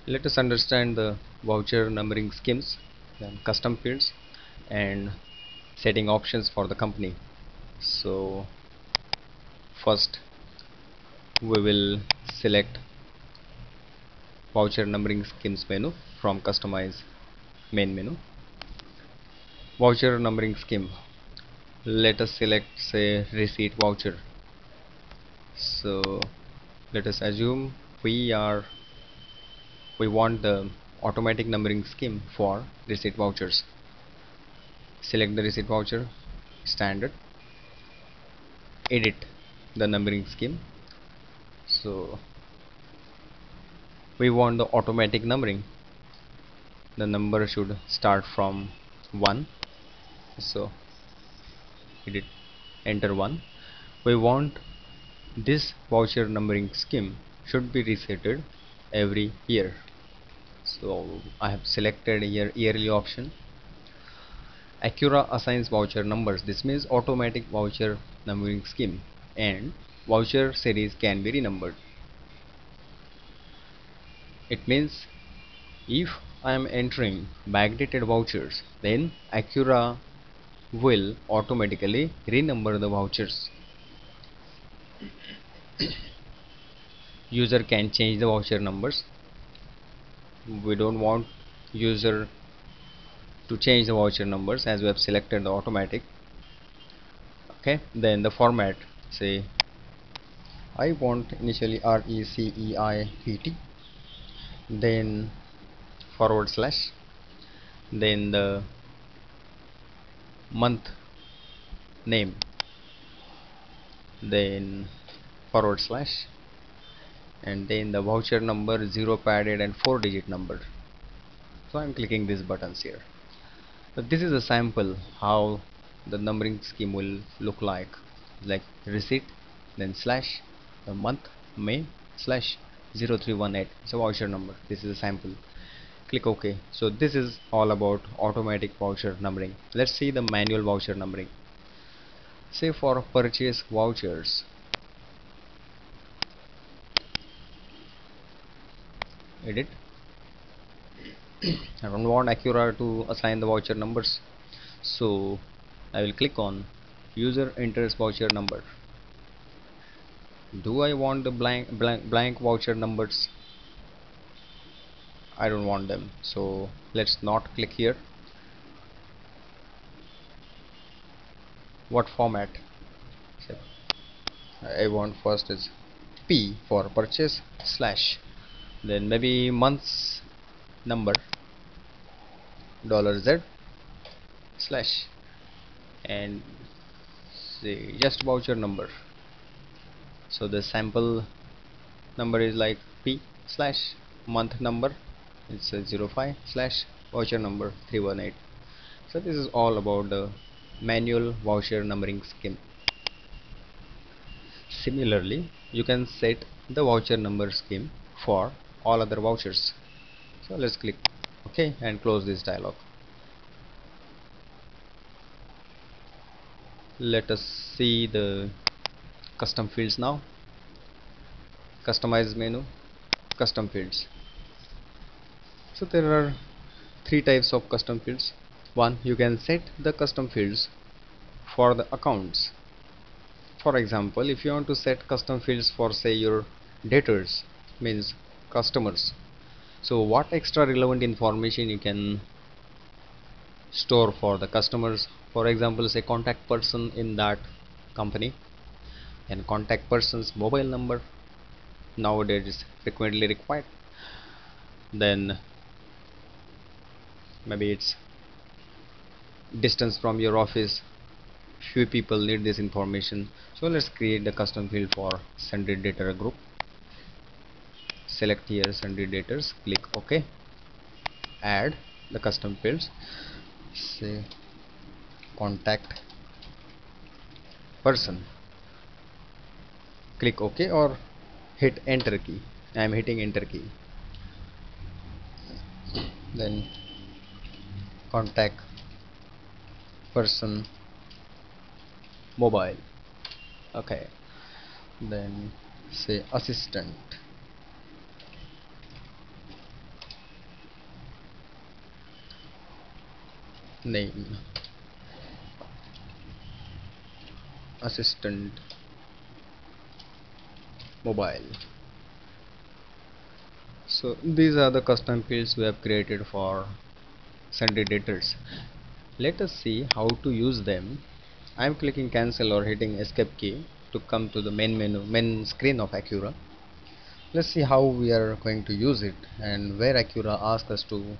Let us understand the voucher numbering schemes, then custom fields, and setting options for the company. So first we will select voucher numbering schemes menu from customize main menu. Voucher numbering scheme, let us select say receipt voucher. So let us assume we want the automatic numbering scheme for receipt vouchers. Select the receipt voucher, standard, edit the numbering scheme. So we want the automatic numbering. The number should start from 1. So edit, enter 1. We want this voucher numbering scheme should be resetted every year. So I have selected here yearly option. AQURA assigns voucher numbers. This means automatic voucher numbering scheme, and voucher series can be renumbered. It means if I am entering backdated vouchers, then AQURA will automatically renumber the vouchers. User can change the voucher numbers. We don't want user to change the voucher numbers as we have selected the automatic. Okay, then the format, say I want initially RECEIPT, then /, then the month name, then /, and then the voucher number 0 padded and 4-digit number. So I'm clicking these buttons here. So this is a sample how the numbering scheme will look like receipt, then slash the month May /0318. It's a voucher number. This is a sample. Click OK. So this is all about automatic voucher numbering. Let's see the manual voucher numbering. Say for purchase vouchers, edit. I don't want AQURA to assign the voucher numbers, so I will click on user enters voucher number. Do I want the blank voucher numbers? I don't want them, so let's not click here. What format? I want first is P for purchase / then maybe months number $Z / and say just voucher number. So the sample number is like P / month number, it's a 05 / voucher number 318. So this is all about the manual voucher numbering scheme. Similarly, you can set the voucher number scheme for all other vouchers. So let's click OK and close this dialog. Let us see the custom fields now. Customize menu, custom fields. So there are 3 types of custom fields. One, you can set the custom fields for the accounts. For example, if you want to set custom fields for say your debtors, means customers, so what extra relevant information you can store for the customers. For example, say contact person in that company, and contact person's mobile number nowadays is frequently required. Then maybe it's distance from your office, few people need this information. So let's create the custom field for sundry debtor group. Select here sundry debtors, click OK, add the custom fields, say contact person, click OK or hit enter key. I am hitting enter key. Then contact person mobile, okay, then say assistant, name, assistant mobile. So these are the custom fields we have created for sundry debtors. Let us see how to use them. I am clicking cancel or hitting escape key to come to the main screen of AQURA. Let's see how we are going to use it and where AQURA asks us to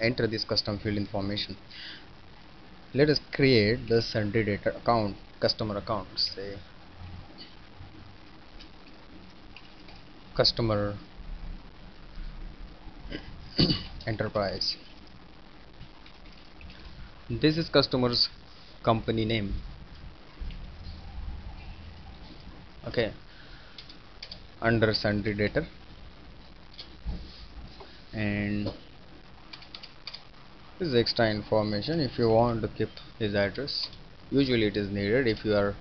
enter this custom field information. Let us create the sundry debtor account, customer account. Say customer enterprise. This is customer's company name. Okay, under sundry debtor, and this is extra information if you want to keep his address. Usually it is needed if you are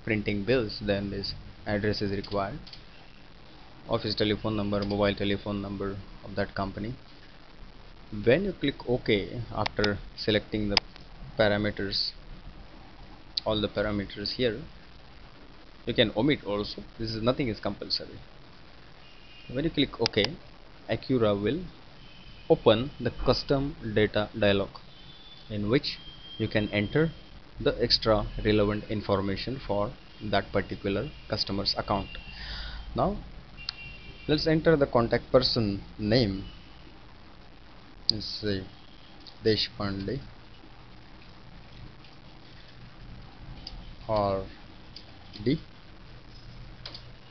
printing bills, then this address is required. Office telephone number, mobile telephone number of that company. When you click OK after selecting the parameters, all the parameters here, you can omit also. This is nothing is compulsory. When you click OK, AQURA will open the custom data dialog in which you can enter the extra relevant information for that particular customer's account. Now let's enter the contact person name. Let's say Deshpande or D.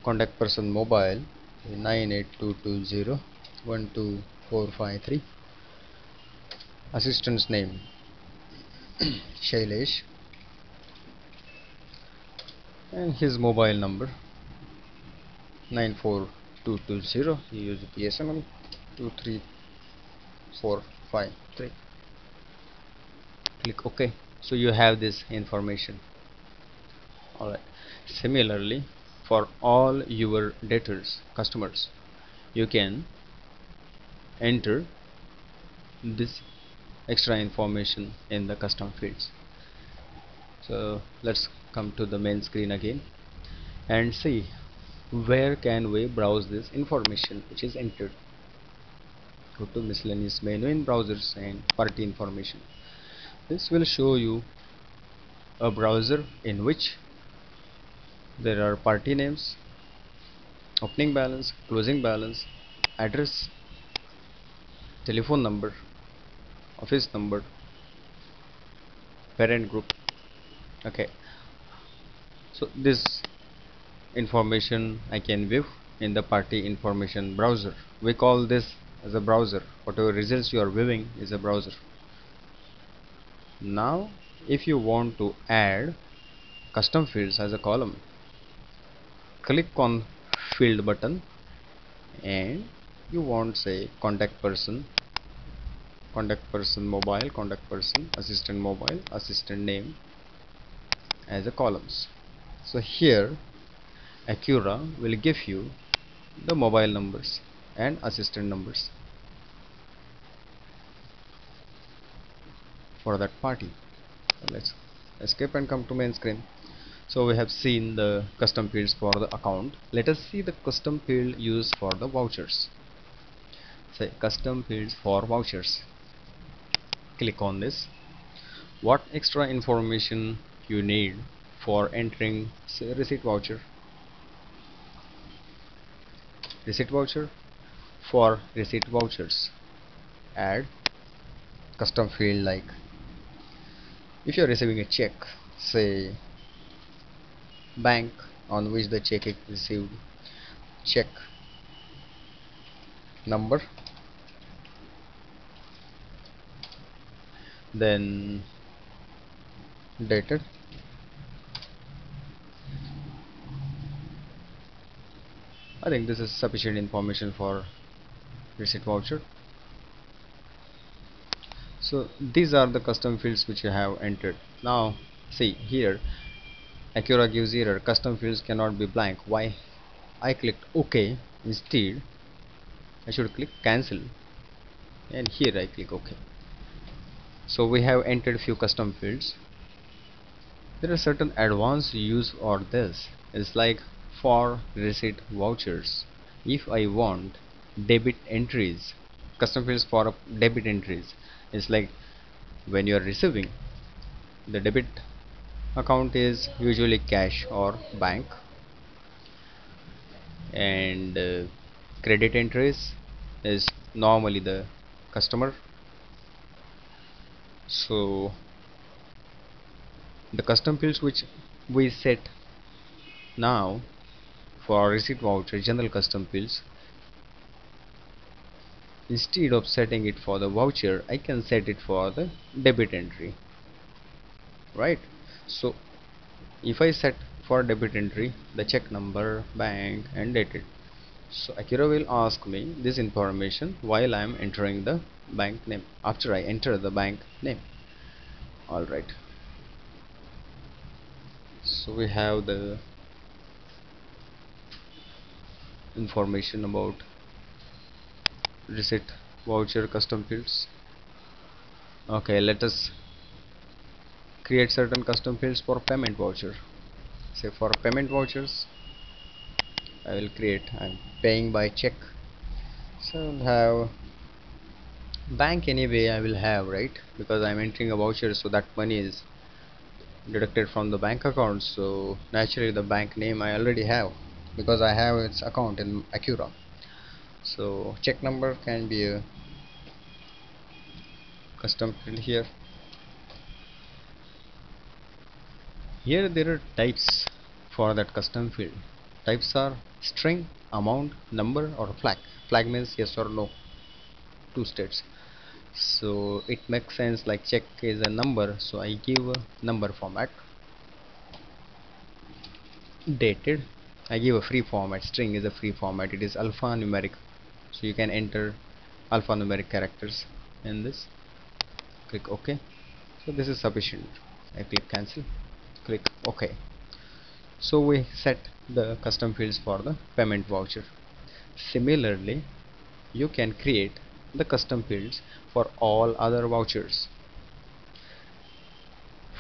Contact person mobile 98220 Assistant's name Shailesh, and his mobile number 94220. He uses BSNL 23453. Click OK. So you have this information. Alright. Similarly, for all your debtors, customers, you can enter this extra information in the custom fields. So let's come to the main screen again and see where can we browse this information which is entered. Go to miscellaneous menu in browsers and party information. This will show you a browser in which there are party names, opening balance, closing balance, address, telephone number, office number, parent group. Okay, so this information I can view in the party information browser. We call this as a browser. Whatever results you are viewing is a browser. Now if you want to add custom fields as a column, click on field button and you want say contact person mobile, contact person, assistant mobile, assistant name as a columns. So here AQURA will give you the mobile numbers and assistant numbers for that party. So let's escape and come to main screen. So we have seen the custom fields for the account. Let us see the custom field used for the vouchers. Say custom fields for vouchers. Click on this. What extra information you need for entering say receipt voucher. Receipt voucher. For receipt vouchers, add custom field like if you are receiving a check, say bank on which the check is received, check number, then dated, I think this is sufficient information for receipt voucher. So these are the custom fields which you have entered. Now see here AQURA gives error, custom fields cannot be blank. Why? I clicked OK. Instead I should click cancel, and here I click OK. So we have entered few custom fields. There are certain advanced use for this. It's like for receipt vouchers. If I want debit entries, custom fields for debit entries. It's like when you are receiving, the debit account is usually cash or bank, and credit entries is normally the customer. So the custom fields which we set now for receipt voucher general custom fields, instead of setting it for the voucher, I can set it for the debit entry, right? So if I set for debit entry the check number, bank and dated, so AQURA will ask me this information while I am entering the bank name, after I enter the bank name. Alright, so we have the information about receipt voucher custom fields. Okay, let us create certain custom fields for payment voucher. Say for payment vouchers I will create, I'm paying by check, so I'll have bank anyway I will have, right? Because I'm entering a voucher, so that money is deducted from the bank account, so naturally the bank name I already have because I have its account in AQURA. So check number can be a custom field here. Here there are types for that custom field. Types are string, amount, number or flag. Flag means yes or no, two states. So it makes sense, like check is a number, so I give a number format. Dated, I give a free format. String is a free format, it is alphanumeric, so you can enter alphanumeric characters in this. Click OK. So this is sufficient. I click cancel, click OK. So we set the custom fields for the payment voucher. Similarly, you can create the custom fields for all other vouchers.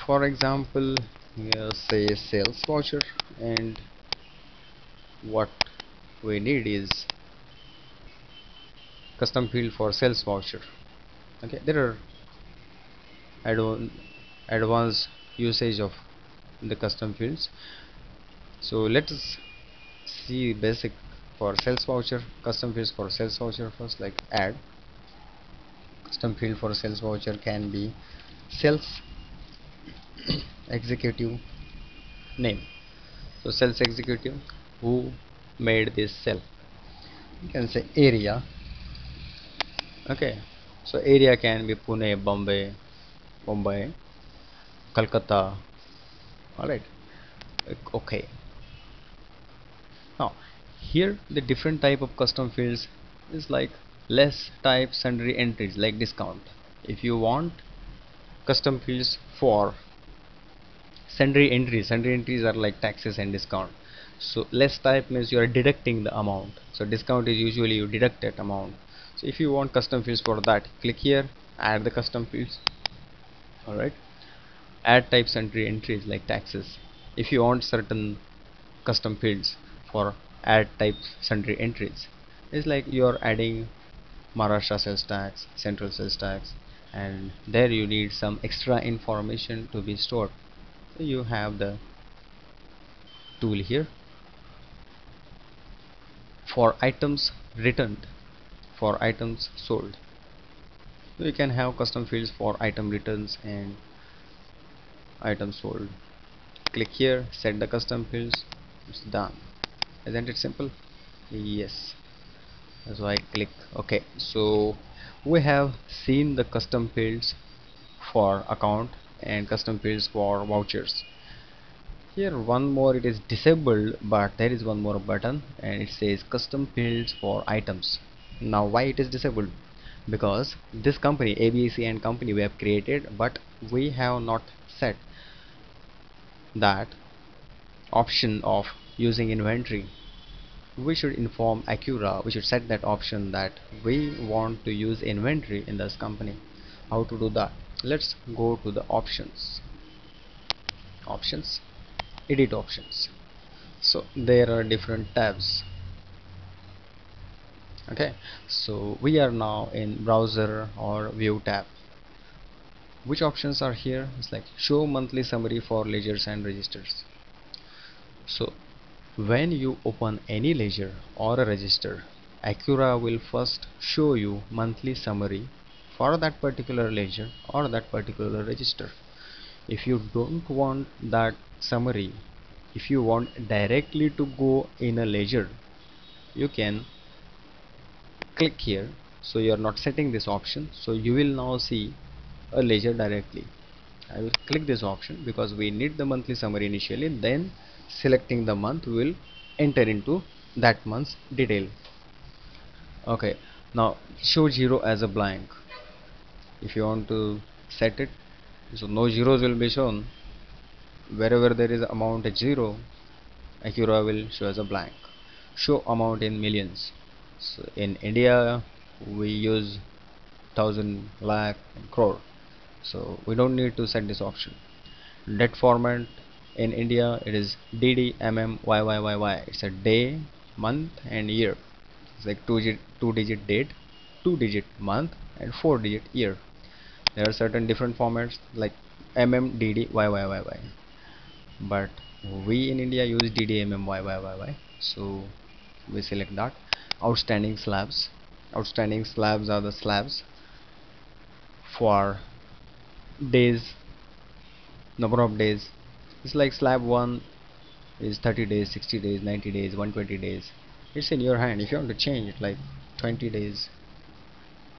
For example, say sales voucher, and what we need is custom field for sales voucher. Okay, there are advanced usage of the custom fields. So let us see basic for sales voucher, custom fields for sales voucher first. Like add custom field for sales voucher can be sales executive name. So sales executive, who made this sale. You can say area. Okay, so area can be Pune, Bombay, Mumbai, Calcutta. Alright, okay. Now here the different type of custom fields is like less type sundry entries like discount. If you want custom fields for sundry entries are like taxes and discount. So less type means you are deducting the amount, so discount is usually you deduct that amount. So if you want custom fields for that, click here, add the custom fields. Alright, add type sundry entries like taxes. If you want certain custom fields for add type sundry entries, it's like you are adding Maharashtra sales tax, central sales tax, and there you need some extra information to be stored. So you have the tool here for items returned, for items sold. So you can have custom fields for item returns and item sold. Click here, set the custom fields, it's done. Isn't it simple? Yes. So I click OK. So we have seen the custom fields for account and custom fields for vouchers. Here one more, it is disabled, but there is one more button and it says custom fields for items. Now why it is disabled? Because this company ABC and company we have created, but we have not set that option of using inventory. We should inform AQURA, we should set that option that we want to use inventory in this company. How to do that? Let's go to the options, edit options. So there are different tabs. Okay, so we are now in browser or view tab. Which options are here? It's like show monthly summary for ledgers and registers. So when you open any ledger or a register, AQURA will first show you monthly summary for that particular ledger or that particular register. If you don't want that summary, if you want directly to go in a ledger, you can click here. So you are not setting this option, so you will now see a ledger directly. I will click this option because we need the monthly summary initially, then selecting the month we will enter into that month's detail. Okay, now show zero as a blank. If you want to set it so no zeros will be shown, wherever there is amount at zero, AQURA will show as a blank. Show amount in millions. So in India we use thousand, lakh and crore, so we don't need to set this option. Date format in India it is DD mm YYYY. It's a day, month and year. It's like two digit date, 2 digit month and 4 digit year. There are certain different formats like DD YYYY, but we in India use DD YYYY, so we select that. Outstanding slabs. Outstanding slabs are the slabs for days, number of days. It's like slab 1 is 30 days, 60 days, 90 days, 120 days. It's in your hand. If you want to change it, like 20 days,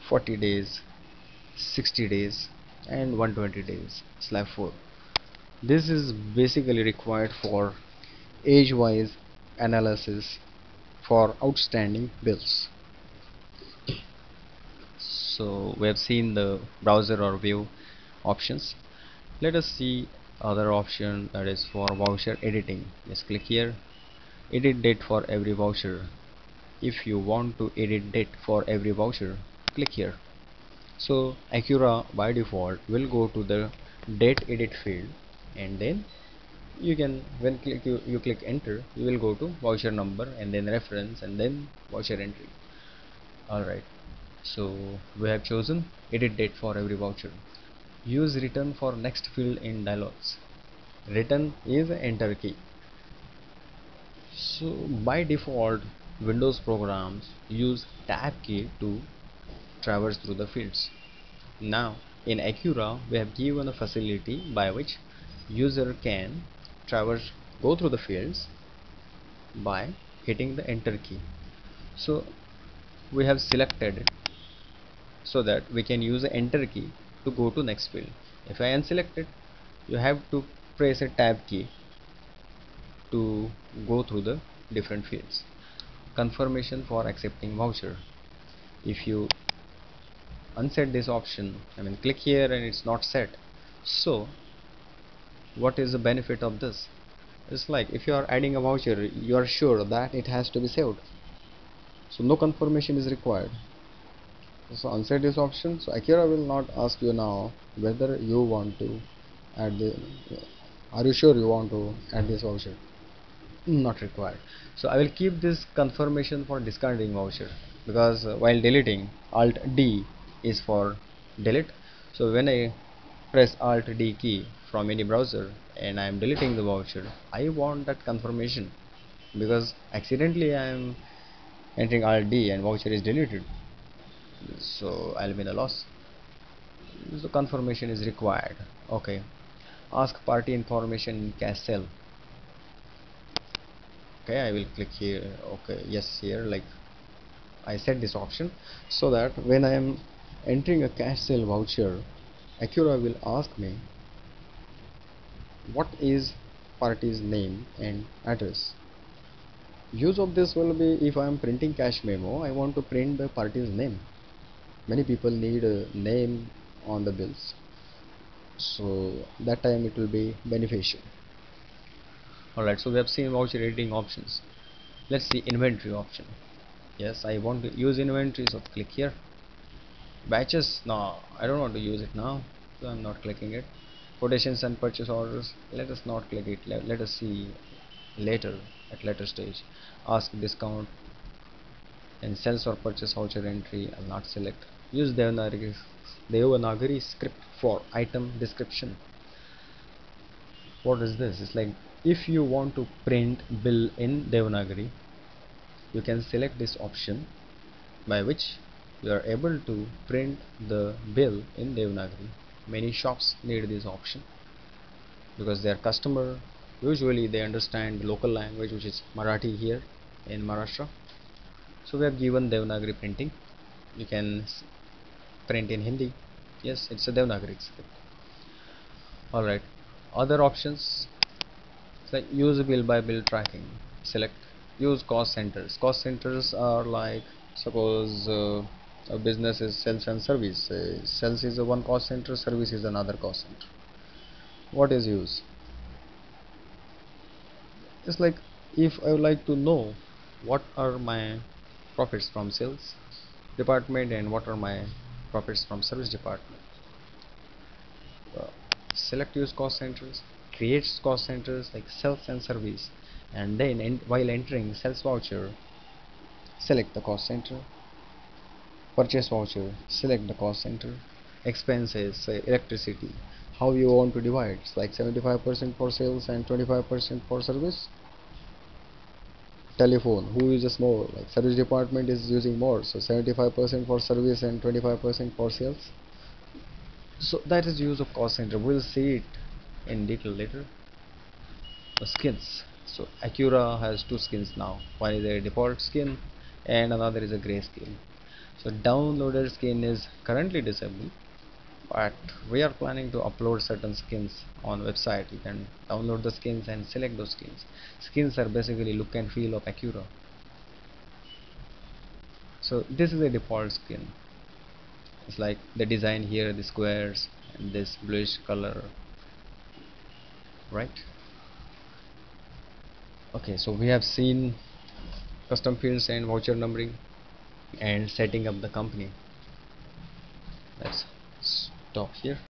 40 days, 60 days and 120 days. Slab 4. This is basically required for age wise analysis for outstanding bills. So we have seen the browser or view options. Let us see other option, that is for voucher editing. Just click here, edit date for every voucher. If you want to edit date for every voucher, click here. So AQURA by default will go to the date edit field, and then you can, when you click enter, you will go to voucher number and then reference and then voucher entry. Alright, so we have chosen edit date for every voucher. Use return for next field in dialogues. Return is a enter key. So by default Windows programs use tab key to traverse through the fields. Now in AQURA we have given a facility by which user can go through the fields by hitting the enter key. So we have selected it so that we can use the enter key to go to next field. If I unselect it, you have to press a tab key to go through the different fields. Confirmation for accepting voucher. If you unset this option, click here and it's not set. So what is the benefit of this? It's like if you are adding a voucher, you are sure that it has to be saved, so no confirmation is required. So unset this option, so AQURA will not ask you now whether you want to add the, are you sure you want to add this voucher? Not required. So I will keep this confirmation for discarding voucher, because while deleting, alt D is for delete. So when I press alt D key from any browser and I am deleting the voucher, I want that confirmation, because accidentally I am entering alt D and voucher is deleted, so I'll be in a loss. So confirmation is required. Okay, ask party information in cash cell. Okay, I will click here. Okay, yes, here, like I set this option so that when I am entering a cash sale voucher, AQURA will ask me what is party's name and address. Use of this will be if I am printing cash memo, I want to print the party's name. Many people need a name on the bills, so that time it will be beneficial. Alright, so we have seen voucher editing options. Let's see inventory option. Yes, I want to use inventory, so click here. Batches, no, I don't want to use it now, so I'm not clicking it. Quotations and purchase orders, let us not click it. Let us see later, at later stage. Ask discount and sales or purchase voucher entry, I'll not select. Use Devanagari script for item description. What is this? It's like if you want to print bill in Devanagari, you can select this option by which you are able to print the bill in Devanagari. Many shops need this option because their customer usually they understand local language, which is Marathi here in Maharashtra. So we have given Devanagari printing. You can print in Hindi. Yes, it's a Devanagari script. Alright, other options like use bill by bill tracking. Select use cost centers. Cost centers are like suppose a business is sales and service. Sales is a one cost center, service is another cost center. What is use? It's like if I would like to know what are my profits from sales department and what are my profits from service department. Select use cost centers, creates cost centers like sales and service, and then while entering sales voucher, select the cost center. Purchase voucher, select the cost center. Expenses, say electricity, how you want to divide. It's like 75% for sales and 25% for service. Telephone, who uses more? Like service department is using more, so 75% for service and 25% for sales. So that is use of cost center. We'll see it in detail later. The skins. So AQURA has two skins now. One is a default skin and another is a gray skin. So downloaded skin is currently disabled, but we are planning to upload certain skins on website. You can download the skins and select those skins. Skins are basically look and feel of AQURA. So this is a default skin. It's like the design here, the squares and this bluish color, right? Okay, so we have seen custom fields and voucher numbering and setting up the company. Let's stop here.